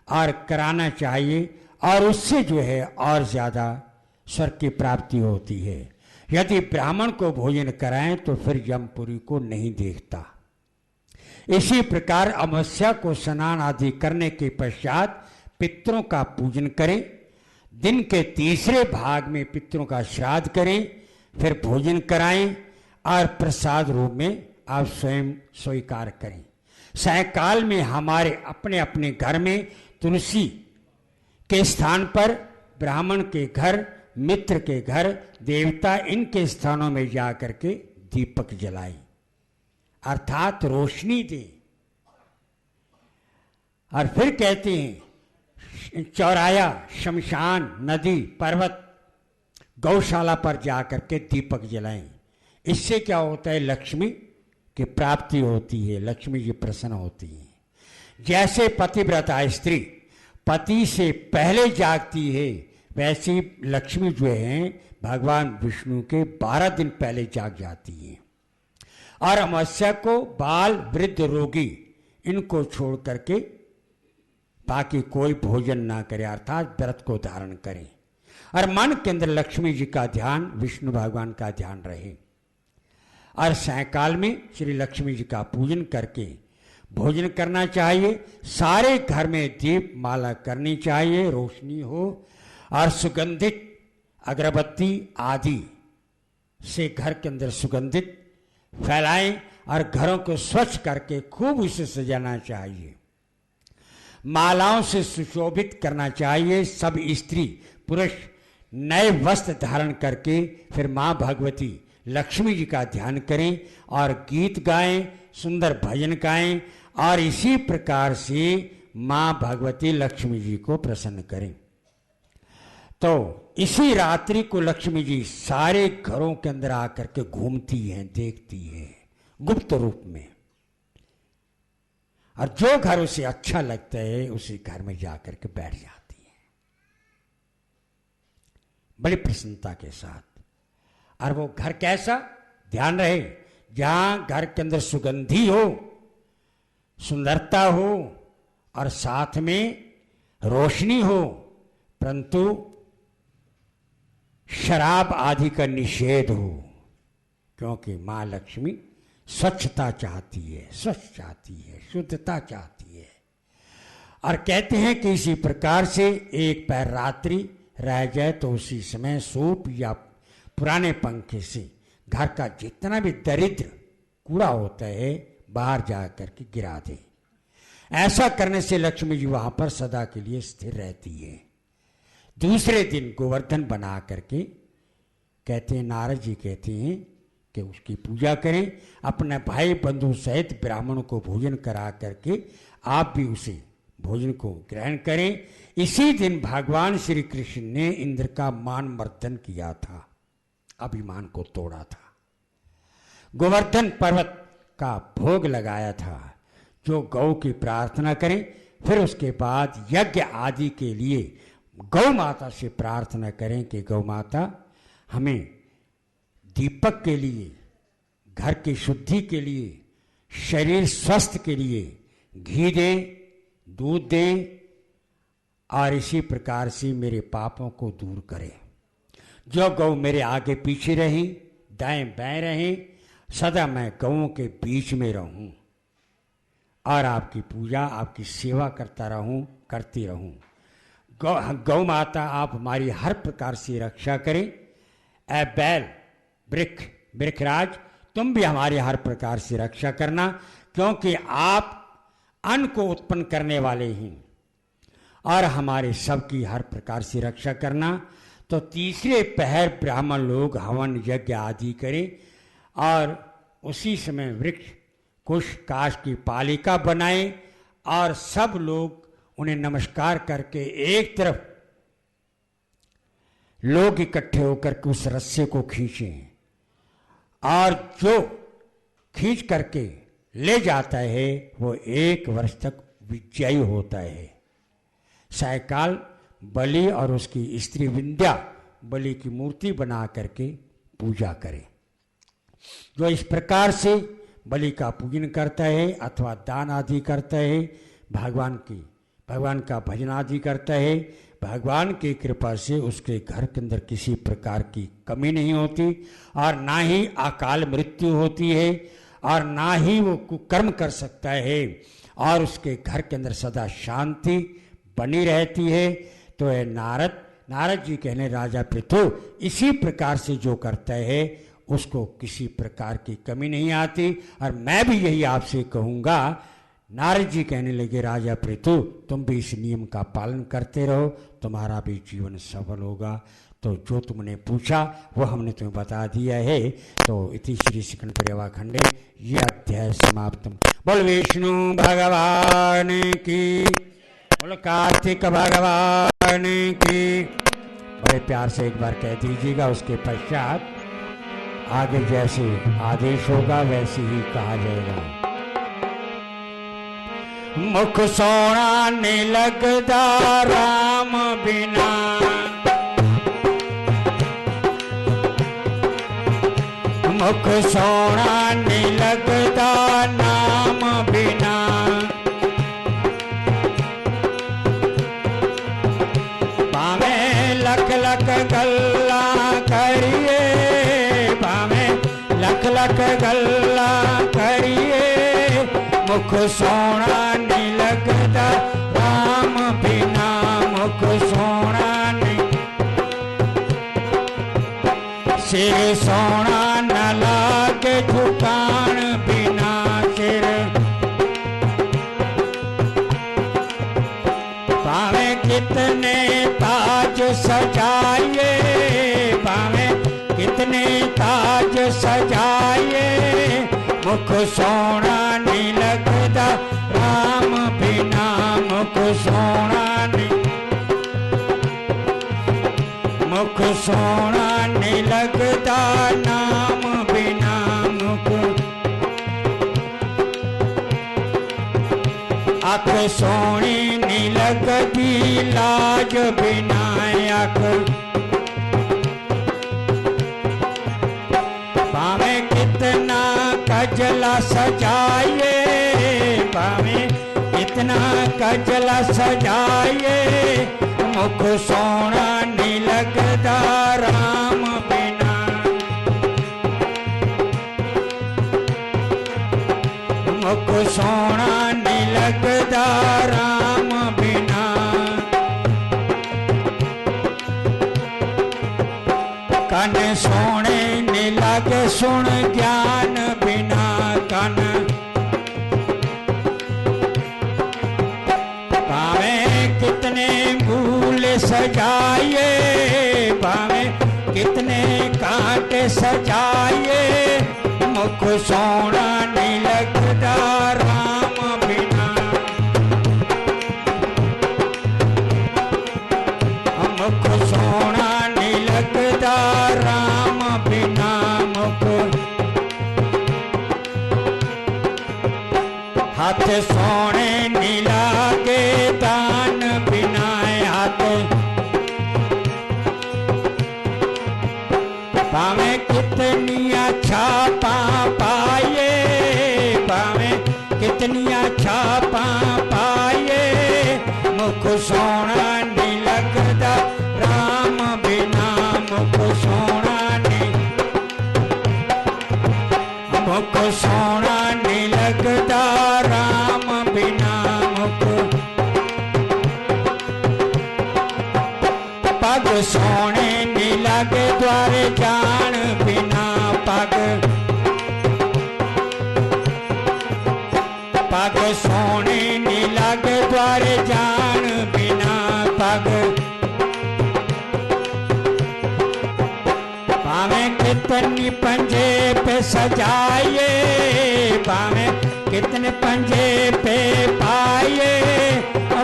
और कराना चाहिए, और उससे जो है और ज्यादा स्वर्ग की प्राप्ति होती है। यदि ब्राह्मण को भोजन कराएं तो फिर यमपुरी को नहीं देखता। इसी प्रकार अमावस्या को स्नान आदि करने के पश्चात पितरों का पूजन करें। दिन के तीसरे भाग में पितरों का श्राद्ध करें, फिर भोजन कराएं और प्रसाद रूप में आप स्वयं स्वीकार करें। सायंकाल में हमारे अपने अपने घर में तुलसी के स्थान पर, ब्राह्मण के घर, मित्र के घर, देवता, इनके स्थानों में जाकर के दीपक जलाएं, अर्थात रोशनी दें। और फिर कहते हैं चौराया, शमशान, नदी, पर्वत, गौशाला पर जाकर के दीपक जलाएं। इससे क्या होता है? लक्ष्मी की प्राप्ति होती है, लक्ष्मी जी प्रसन्न होती है। जैसे पतिव्रता स्त्री पति से पहले जागती है, वैसी लक्ष्मी जो है भगवान विष्णु के 12 दिन पहले जाग जाती है। और अमावस्या को बाल, वृद्ध, रोगी इनको छोड़ करके बाकी कोई भोजन ना करे, अर्थात व्रत को धारण करें और मन के अंदर लक्ष्मी जी का ध्यान, विष्णु भगवान का ध्यान रहे। और सायंकाल में श्री लक्ष्मी जी का पूजन करके भोजन करना चाहिए। सारे घर में दीप माला करनी चाहिए, रोशनी हो, और सुगंधित अगरबत्ती आदि से घर के अंदर सुगंधित फैलाएं और घरों को स्वच्छ करके खूब उसे सजाना चाहिए। मालाओं से सुशोभित करना चाहिए। सब स्त्री पुरुष नए वस्त्र धारण करके फिर माँ भगवती लक्ष्मी जी का ध्यान करें और गीत गाएं, सुंदर भजन गाएं और इसी प्रकार से माँ भगवती लक्ष्मी जी को प्रसन्न करें। तो इसी रात्रि को लक्ष्मी जी सारे घरों के अंदर आकर के घूमती हैं, देखती हैं गुप्त रूप में, और जो घर उसे अच्छा लगता है उसी घर में जाकर के बैठ जाती है बड़ी प्रसन्नता के साथ। और वो घर कैसा? ध्यान रहे, जहां घर के अंदर सुगंधी हो, सुंदरता हो और साथ में रोशनी हो, परंतु शराब आदि का निषेध हो, क्योंकि मां लक्ष्मी स्वच्छता चाहती है, स्वच्छ चाहती है, शुद्धता चाहती है। और कहते हैं कि इसी प्रकार से एक पैर रात्रि रह जाए तो उसी समय सूप या पुराने पंखे से घर का जितना भी दरिद्र कूड़ा होता है बाहर जाकर के गिरा दे। ऐसा करने से लक्ष्मी जी वहां पर सदा के लिए स्थिर रहती है। दूसरे दिन गोवर्धन बना करके कहते हैं, नारद जी कहते हैं कि उसकी पूजा करें, अपने भाई बंधु सहित ब्राह्मण को भोजन करा करके आप भी उसे भोजन को ग्रहण करें। इसी दिन भगवान श्री कृष्ण ने इंद्र का मान मर्दन किया था, अभिमान को तोड़ा था, गोवर्धन पर्वत का भोग लगाया था। जो गौ की प्रार्थना करें, फिर उसके बाद यज्ञ आदि के लिए गौ माता से प्रार्थना करें कि गौ माता हमें दीपक के लिए, घर की शुद्धि के लिए, शरीर स्वस्थ के लिए घी दें, दूध दें और इसी प्रकार से मेरे पापों को दूर करें। जो गौ मेरे आगे पीछे रही, दाएं बाएं रहें, सदा मैं गौओं के बीच में रहूं और आपकी पूजा, आपकी सेवा करता रहूं, करती रहूं। गौ माता आप हमारी हर प्रकार से रक्षा करें। ए बैल वृक्षराज, तुम भी हमारी हर प्रकार से रक्षा करना, क्योंकि आप अन्न को उत्पन्न करने वाले हैं और हमारे सबकी हर प्रकार से रक्षा करना। तो तीसरे पहर ब्राह्मण लोग हवन यज्ञ आदि करें और उसी समय वृक्ष कुश काश की पालिका बनाएं और सब लोग उन्हें नमस्कार करके एक तरफ लोग इकट्ठे होकर के उस रस्से को खींचें और जो खींच करके ले जाता है वो 1 वर्ष तक विजयी होता है। सायकाल बलि और उसकी स्त्री विंध्या बलि की मूर्ति बना करके पूजा करे। जो इस प्रकार से बलि का पूजन करता है अथवा दान आदि करता है, भगवान का भजन आदि करता है, भगवान की कृपा से उसके घर के अंदर किसी प्रकार की कमी नहीं होती और ना ही अकाल मृत्यु होती है और ना ही वो कुकर्म कर सकता है और उसके घर के अंदर सदा शांति बनी रहती है। तो ये नारद जी कहने राजा पृथु इसी प्रकार से जो करता है उसको किसी प्रकार की कमी नहीं आती। और मैं भी यही आपसे कहूँगा। नारद जी कहने लगे राजा पृथु तुम भी इस नियम का पालन करते रहो, तुम्हारा भी जीवन सफल होगा। तो जो तुमने पूछा वो हमने तुम्हें बता दिया है। तो इति श्री शिखंड परिवा खंडे ये अध्याय समाप्त। बोल विष्णु भगवान की, बोल कार्तिक भगवान की। बड़े प्यार से एक बार कह दीजिएगा, उसके पश्चात आगे जैसे आदेश होगा वैसे ही कहा जाएगा। मुख सोना नहीं लगदा राम बिना, मुख सोना नहीं लगदा नाम बिना। भावें लख लख गल्ला करिए, भावें लख लख गल्ला करिए, मुख सोना नहीं लगदा राम बिना, मुख सोना नहीं। सिर सोना न लागे झुकान बिना, सिर भावें कितने ताज सजाइए, भावें कितने ताज सजाइए, मुख सोना नहीं लगदा राम बिना, मुख सोना नहीं, मुख सोना नहीं लगदा नाम बिना, मुख। अख सोनी नहीं लगदी लाज बिना, अख भावें कितना कजला सजाइए, भावें कितना कजला सजाइए, मुख सोना नहीं लगदा राम बिना, मुख सोना नहीं लगदा राम बिना। कन सोने नहीं लगे सुन ज्ञान बिना, कन भावें कितने फूल सजाइए, भावें कितने कांटे सजाइए, मुख सोना नहीं लगदा राम बिना, मुख सोना नहीं लगदा राम बिना, मुख। हाथ सोने नहीं लागे दान बिना, हाथ भावें कितनिया छापा पाए, भावें कितनिया छापा पाए, मुख सोना नहीं लगदा राम बिना, मुख सोना नहीं, मुख सोना नहीं लगदा राम बिना, मुख। पग सोने नहीं लगे द्वारे जान बिना, पग पग सोने नहीं लगे द्वारे जान बिना, पग भावें कितनी पंजे पे सजाइए, भावें कितने पंजे पे पाइए,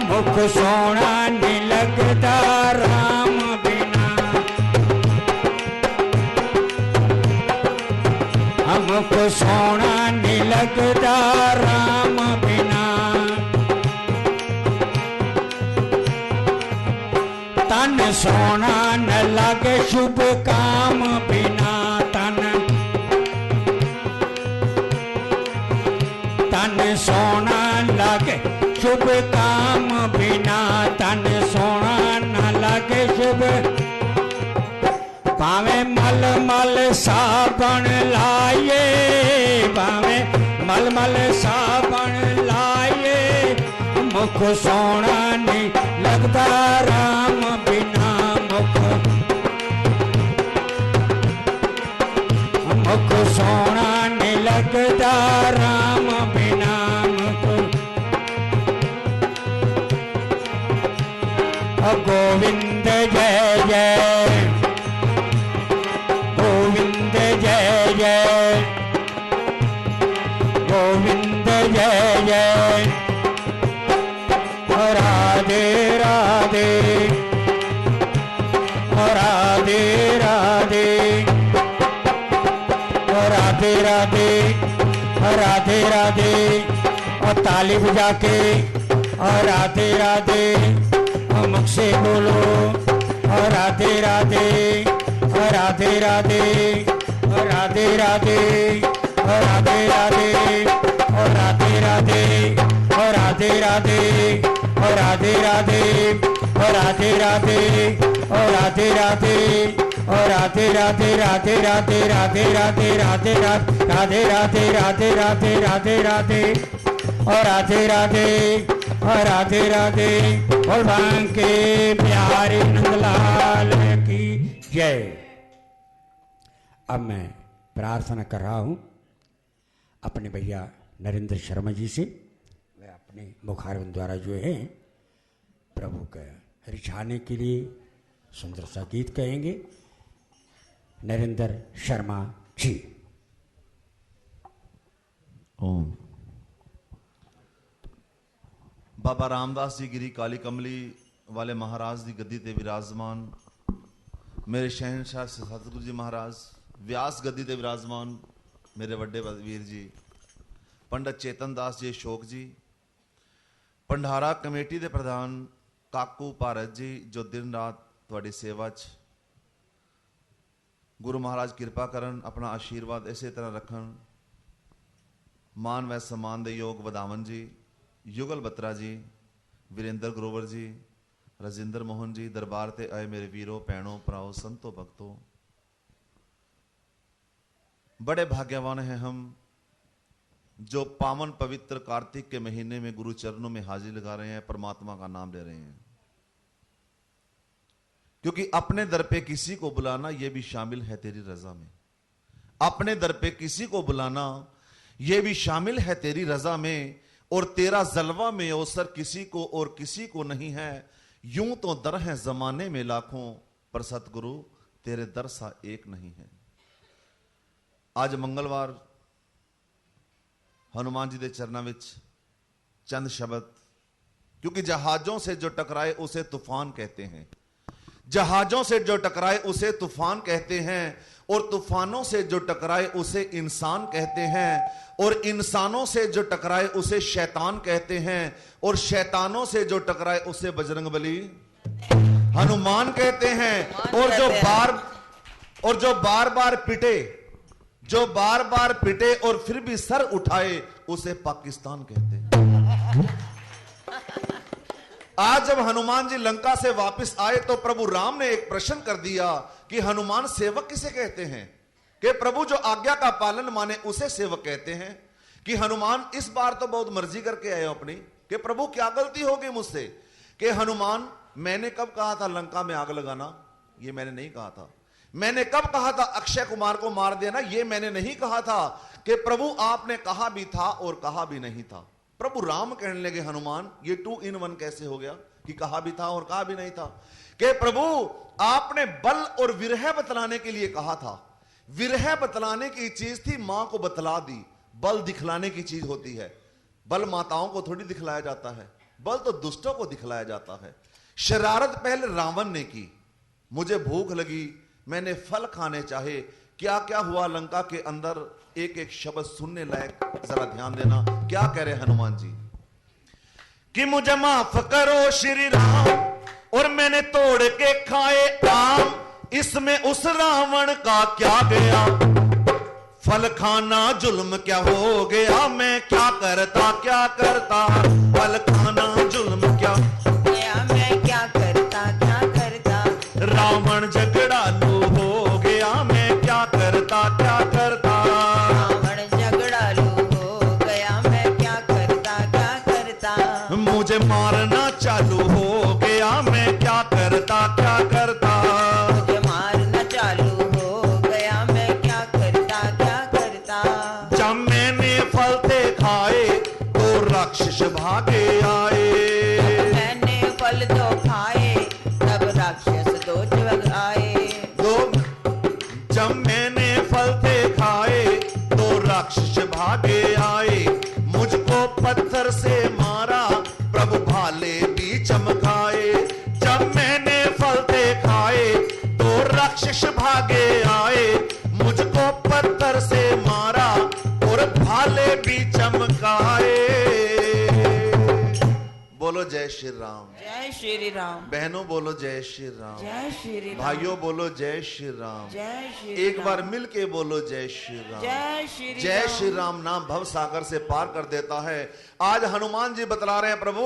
मुख सोना नहीं लगदा राम बिना, मुख सोना नहीं लगदा राम बिना। तन सोना न लगे शुभ काम बिना, तन तन सोना लगे शुभ काम बिना, तन सोना न साबन लाए, भावे मलमल साबन लाए, मुख सोना नहीं लगता राम बिना मुख, मुख सोना नहीं लगता राम बिना मुख। गोविंद जय जय, गोविंद जय जय, गोविंद जय जय। राधे राधे, राधे राधे, राधे राधे, राधे राधे। और ताली बजा के और राधे राधे मुख से बोलो, और राधे राधे, और राधे राधे, और राधे राधे, और राधे राधे, और राधे राधे, और राधे राधे, और राधे राधे, और राधे राधे, और राधे राधे, और राधे राधे, राधे राधे, राधे राधे, राधे राधे, राधे राधे, राधे राधे, राधे और राधे राधे, और राधे राधे। और बांके प्यारे नंदलाल की जय। अब मैं प्रार्थना कर रहा हूँ अपने भैया नरेंद्र शर्मा जी से। वे अपने मुखारविंद द्वारा जो है प्रभु का रिझाने के लिए सुंदर सा गीत कहेंगे। नरेंद्र शर्मा जी। ओम। बाबा रामदास जी गिरी काली कमली वाले महाराज दी गद्दी ते विराजमान, मेरे शहनशाह सतगुरु जी महाराज व्यास गद्दी ते विराजमान, मेरे वड्डे वीर जी पंडित चेतन दास जी शोक जी, भंडारा कमेटी के प्रधान काकू भारत जी जो दिन रात तुहाडी सेवा च, गुरु महाराज किरपा करन अपना आशीर्वाद इसे तरह रखन। मान व सम्मान दे योग वदावन जी, युगल बत्रा जी, वीरेंद्र ग्रोवर जी, राजिंदर मोहन जी, दरबार ते आए मेरे वीरों भैनों भराओ संतों भक्तों, बड़े भाग्यवान हैं हम जो पावन पवित्र कार्तिक के महीने में गुरु चरणों में हाजिरी लगा रहे हैं, परमात्मा का नाम ले रहे हैं। क्योंकि अपने दर पे किसी को बुलाना यह भी शामिल है तेरी रजा में, अपने दर पे किसी को बुलाना यह भी शामिल है तेरी रजा में। और तेरा जलवा में अवसर किसी को और किसी को नहीं है, यूं तो दर है जमाने में लाखों, पर सतगुरु तेरे दर सा एक नहीं है। आज मंगलवार हनुमान जी के चरणों में चंद शब्द, क्योंकि जहाजों से जो टकराए उसे तूफान कहते हैं, जहाजों से जो टकराए उसे तूफान कहते हैं, और तूफानों से जो टकराए उसे इंसान कहते हैं, और इंसानों से जो टकराए उसे शैतान कहते हैं, और शैतानों से जो टकराए उसे बजरंगबली हनुमान कहते हैं। और जो बार बार पिटे, जो बार बार पिटे और फिर भी सर उठाए उसे पाकिस्तान कहते हैं। आज जब हनुमान जी लंका से वापस आए तो प्रभु राम ने एक प्रश्न कर दिया कि हनुमान सेवक किसे कहते हैं? कि प्रभु जो आज्ञा का पालन माने उसे सेवक कहते हैं। कि हनुमान इस बार तो बहुत मर्जी करके आए अपनी, कि प्रभु क्या गलती होगी मुझसे? कि हनुमान मैंने कब कहा था लंका में आग लगाना? ये मैंने नहीं कहा था। मैंने कब कहा था अक्षय कुमार को मार देना? ये मैंने नहीं कहा था। कि प्रभु आपने कहा भी था और कहा भी नहीं था। प्रभु राम कहने लगे हनुमान ये 2 in 1 कैसे हो गया कि कहा भी था और कहा भी नहीं था? कि प्रभु आपने बल और विरह बतलाने के लिए कहा था। विरह बतलाने की चीज थी, मां को बतला दी। बल दिखलाने की चीज होती है। बल माताओं को थोड़ी दिखलाया जाता है, बल तो दुष्टों को दिखलाया जाता है। शरारत पहले रावण ने की, मुझे भूख लगी, मैंने फल खाने चाहे। क्या क्या हुआ लंका के अंदर, एक एक शब्द सुनने लायक, जरा ध्यान देना। क्या कह रहे हनुमान जी कि मुझे माफ करो श्री राम, और मैंने तोड़ के खाए आम, इसमें उस रावण का क्या गया? फल खाना जुल्म क्या हो गया? मैं क्या करता क्या करता? फल खाना जुल्म क्या गया? मैं क्या करता क्या करता? रावण झगड़ालू हो गया, मैं क्या करता मुझे मारना चालू हो गया, मैं क्या करता क्या करता। मुझे मारना चालू हो गया, मैं क्या करता क्या करता। जब मैंने फल थे खाए तो राक्षस भागे आए। मैंने फल तो खाए तब राक्षस दो जग आए। जब मैंने फल थे खाए तो राक्षस भागे आए। मुझको पत्थर से मारा प्रभु भाले भी चमकाए। जब मैंने फल थे खाए तो राक्षस भागे आए। मुझको पत्थर से मारा और भाले भी चमकाए। बोलो जय श्री राम। जय श्री राम। बहनों बोलो जय श्री राम। जय श्री राम। भाइयों बोलो जय श्री राम। जय श्री एक राम। बार मिलके बोलो जय श्री राम। जय श्री राम। जय श्री राम नाम भव सागर से पार कर देता है। आज हनुमान जी बतला रहे हैं, प्रभु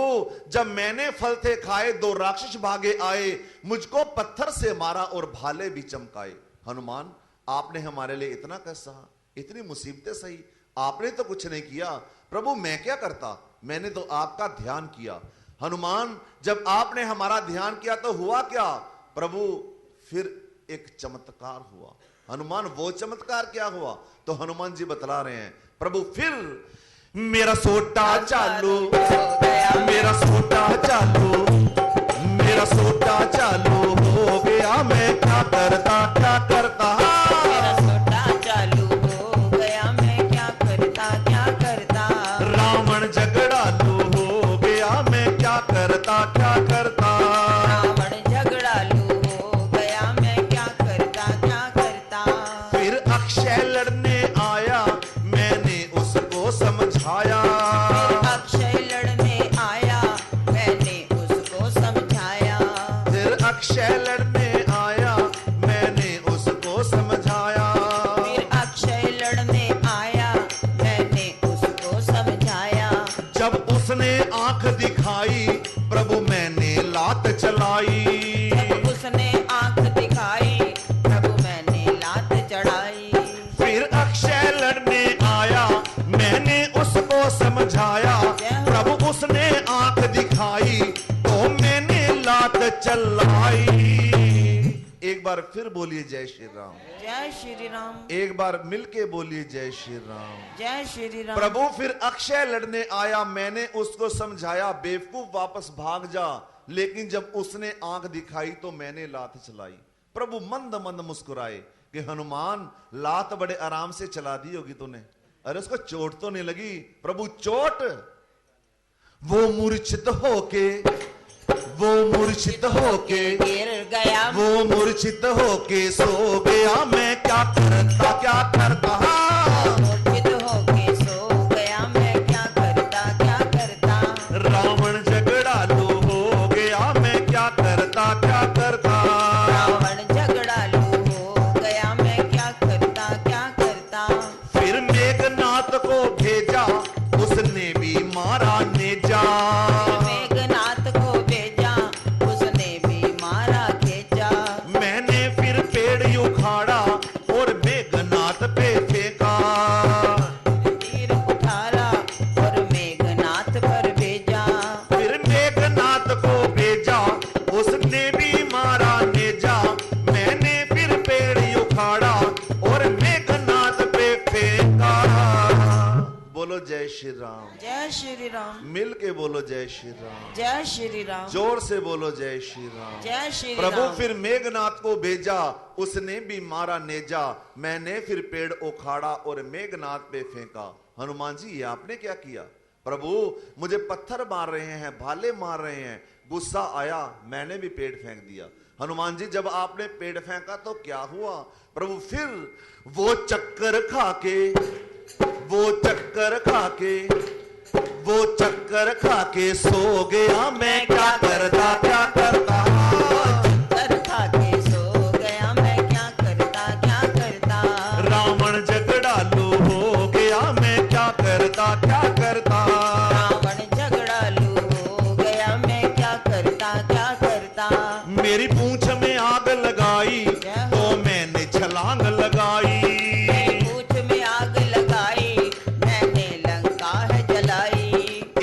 जब मैंने फल थे खाए दो राक्षस भागे आए। मुझको पत्थर से मारा और भाले भी चमकाए। हनुमान आपने हमारे लिए इतना कैसा, इतनी मुसीबतें सही, आपने तो कुछ नहीं किया। प्रभु मैं क्या करता, मैंने तो आपका ध्यान किया। हनुमान जब आपने हमारा ध्यान किया तो हुआ क्या प्रभु, फिर एक चमत्कार हुआ। हनुमान वो चमत्कार क्या हुआ, तो हनुमान जी बतला रहे हैं, प्रभु फिर मेरा सोटा चालू हो गया, मेरा सोटा चालू, मेरा सोटा चालू हो गया, मैं क्या करता क्या करता। मेरा सोटा चालू हो गया, मैं क्या करता क्या करता। रावण झगड़ालू हो गया, मैं क्या करता क्या करता। रावण झगड़ालू हो गया, मैं क्या करता क्या करता। फिर अक्षय लड़ने आया, मैंने उसको समझाया। फिर अक्षय लड़ने आया, मैंने उसको समझाया। फिर अक्षय लड़ने आया, मैंने उसको समझाया। फिर अक्षय लड़ने आया, मैंने उसको समझाया। जब उसने आंख दिखाई प्रभु मैंने लात चलाई। जब उसने आंख दिखाई, प्रभु मैंने लात चढ़ाई। फिर अक्षय लड़ने आया, मैंने उसको समझाया। प्रभु उसने आंख दिखाई तो मैंने लात चलाई। एक बार फिर बोलिए जय श्री राम। जय श्री राम। एक बार मिलके बोलिए जय श्री राम। जय श्री राम। प्रभु फिर अक्षय लड़ने आया, मैंने उसको समझाया, बेवकूफ वापस भाग जा। लेकिन जब उसने आंख दिखाई तो मैंने लात चलाई। प्रभु मंद मंद मुस्कुराए कि हनुमान लात बड़े आराम से चला दी होगी तूने, अरे उसको चोट तो नहीं लगी। प्रभु चोट, वो मूर्छित होके, वो मूर्छित होके गिर गया, वो मूर्छित होके सो गया, मैं क्या करता क्या करता। मूर्छित होके सो गया, मैं क्या करता क्या करता। रावण झगड़ालू हो गया, मैं क्या करता क्या करता। रावण झगड़ालू हो गया, मैं क्या करता क्या करता। फिर मेघनाथ को भेजा, उसने भी मारा नेजा। मेघनाथ को भेजा, उसने भी मारा खेचा। मैंने फिर पेड़ उखाड़ा और मेघनाथ पे फेंका। तीर उठारा और मेघनाथ पर भेजा। फिर मेघनाथ को भेजा, उसने भी मारा नेजा। मैंने फिर पेड़ उखाड़ा और मेघनाथ पे फेंका। बोलो जय श्री राम। जय श्री राम। मिल के बोलो जय श्री राम। जय श्री राम। जोर से बोलो जय श्री राम। जय श्री प्रभु राम। फिर मेघनाथ को भेजा, उसने भी मारा नेजा। मैंने फिर पेड़ उखाड़ा और मेघनाथ पे फेंका। हनुमान जी ये आपने क्या किया। प्रभु मुझे पत्थर मार रहे हैं, भाले मार रहे हैं, गुस्सा आया, मैंने भी पेड़ फेंक दिया। हनुमान जी जब आपने पेड़ फेंका तो क्या हुआ। प्रभु फिर वो चक्कर खा के, वो चक्कर खा के, वो चक्कर खा के सो गया, मैं क्या करता क्या करता। चक्कर खा के सो गया, मैं क्या करता क्या करता। रावण झगड़ालू हो गया, मैं क्या करता क्या करता। रावण झगड़ालू हो गया, मैं क्या करता क्या करता। मेरी पूंछ में आग लगाई तो मैंने छलांग लगाई। पूंछ में आग लगाई, मैंने लंका है जलाई।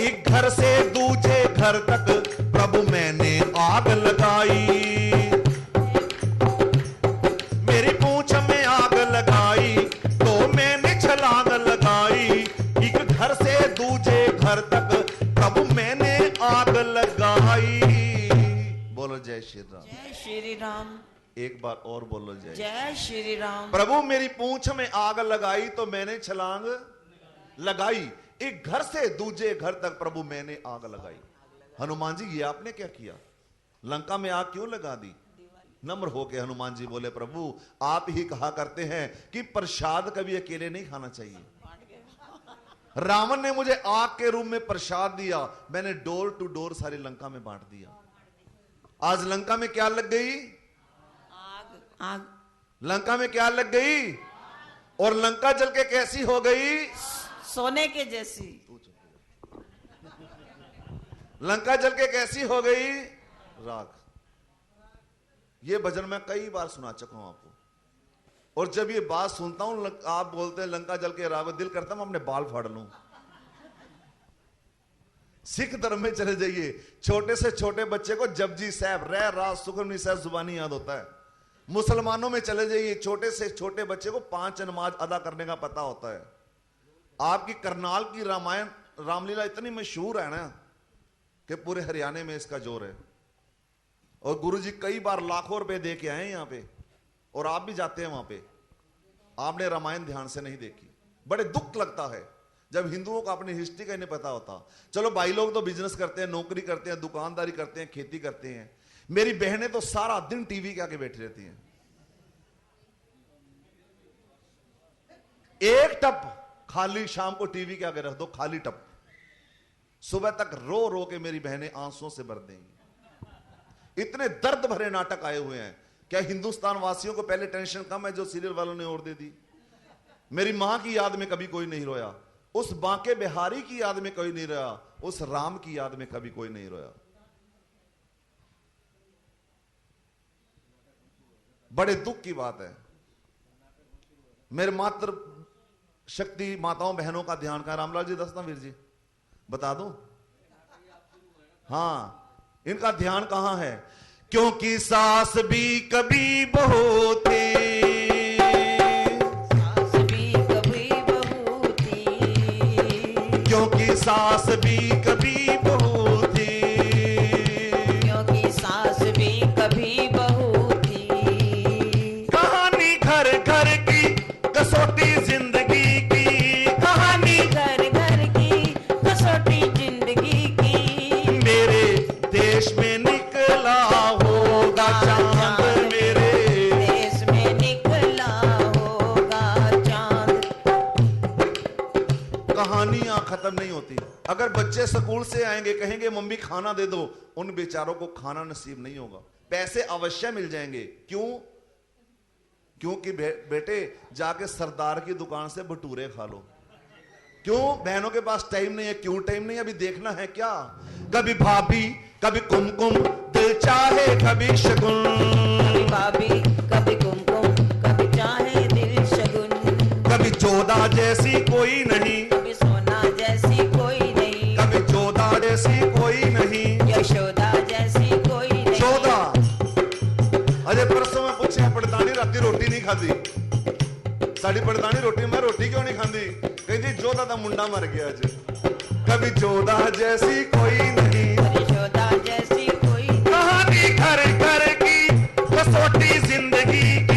एक घर से दूजे घर घर तक प्रभु मैंने आग लगाई, मेरी पूंछ में आग लगाई तो मैंने छलांग लगाई, एक घर से दूजे घर तक प्रभु मैंने आग लगाई। बोलो जय श्री राम। जय श्री राम। एक बार और बोलो जय। जय श्री राम। प्रभु मेरी पूंछ में आग लगाई तो मैंने छलांग लगाई, एक घर से दूजे घर तक प्रभु मैंने आग लगाई। हनुमान जी ये आपने क्या किया? लंका में आग क्यों लगा दी? नम्र होके हनुमान जी बोले, प्रभु आप ही कहा करते हैं कि प्रसाद कभी अकेले नहीं खाना चाहिए। रावण ने मुझे आग के रूप में प्रसाद दिया, मैंने डोर टू डोर सारी लंका में बांट दिया। आज लंका में क्या लग गई? आग। आग। लंका में क्या लग गई? और लंका जल के कैसी हो गई? सोने के जैसी। लंका जल के कैसी हो गई? राख। ये भजन मैं कई बार सुना चुका हूं आपको, और जब ये बात सुनता हूं आप बोलते हैं लंका जल के राख, दिल करता मैं अपने बाल फाड़ लूं। सिख धर्म में चले जाइए, छोटे से छोटे बच्चे को जपजी साहब, रह राज सुखमनी साहब जुबानी याद होता है। मुसलमानों में चले जाइए, छोटे से छोटे बच्चे को 5 नमाज अदा करने का पता होता है। आपकी करनाल की रामायण रामलीला इतनी मशहूर है ना कि पूरे हरियाणा में इसका जोर है, और गुरुजी कई बार लाखों रुपए दे के आए हैं यहां पे, और आप भी जाते हैं वहां पे। आपने रामायण ध्यान से नहीं देखी। बड़े दुख लगता है जब हिंदुओं को अपनी हिस्ट्री का नहीं पता होता। चलो भाई लोग तो बिजनेस करते हैं, नौकरी करते हैं, दुकानदारी करते हैं, खेती करते हैं। मेरी बहनें तो सारा दिन टीवी के आगे बैठी रहती हैं। एक टप खाली शाम को टीवी के आगे रख दो, खाली टप, सुबह तक रो रो के मेरी बहनें आंसुओं से भर देंगी। इतने दर्द भरे नाटक आए हुए हैं। क्या हिंदुस्तान वासियों को पहले टेंशन कम है जो सीरियल वालों ने और दे दी? मेरी मां की याद में कभी कोई नहीं रोया, उस बांके बिहारी की याद में कोई नहीं रोया, उस राम की याद में कभी कोई नहीं रोया। बड़े दुख की बात है। मेरे मातृ शक्ति माताओं बहनों का ध्यान कहां? रामलाल जी दसना वीर जी बता दूं? हाँ, इनका ध्यान कहां है? क्योंकि सास भी कभी बहू थी, सास भी कभी बहू थी, क्योंकि सास भी कभी बहू थी, क्योंकि सास भी कभी बहू थी। कहानी घर घर की कसौटी जिंदगी की, कहानी घर घर की कसौटी जिंदगी की। मेरे देश में निकला होगा चांद, मेरे देश में निकला होगा चांद। कहानियां खत्म नहीं होती। अगर बच्चे स्कूल से आएंगे कहेंगे मम्मी खाना दे दो, उन बेचारों को खाना नसीब नहीं होगा। पैसे अवश्य मिल जाएंगे। क्यों? क्योंकि बेटे जाके सरदार की दुकान से भटूरे खा लो। क्यों? बहनों के पास टाइम नहीं है। क्यों टाइम नहीं? अभी देखना है क्या? कभी भाभी, कभी कुमकुम, दिल चाहे कभी शगुन, कभी भाभी, कभी कुमकुम, कभी चाहे दिल शगुन। कभी जोधा जैसी कोई नहीं, कभी सोना जैसी कोई नहीं, कभी जोधा जैसी कोई नहीं, यशोदा जैसी कोई नहीं। जोधा अजय परसों में पूछे पड़तानी राती रोटी नहीं खाती, साड़ी पड़तानी रोटी, मैं रोटी क्यों नहीं खाती? कहती जोधा दा मुंडा मर गया अज। कभी जोधा जैसी कोई नहीं, यशोदा जैसी कोई नहीं। कहानी घर घर की कसौटी जिंदगी की,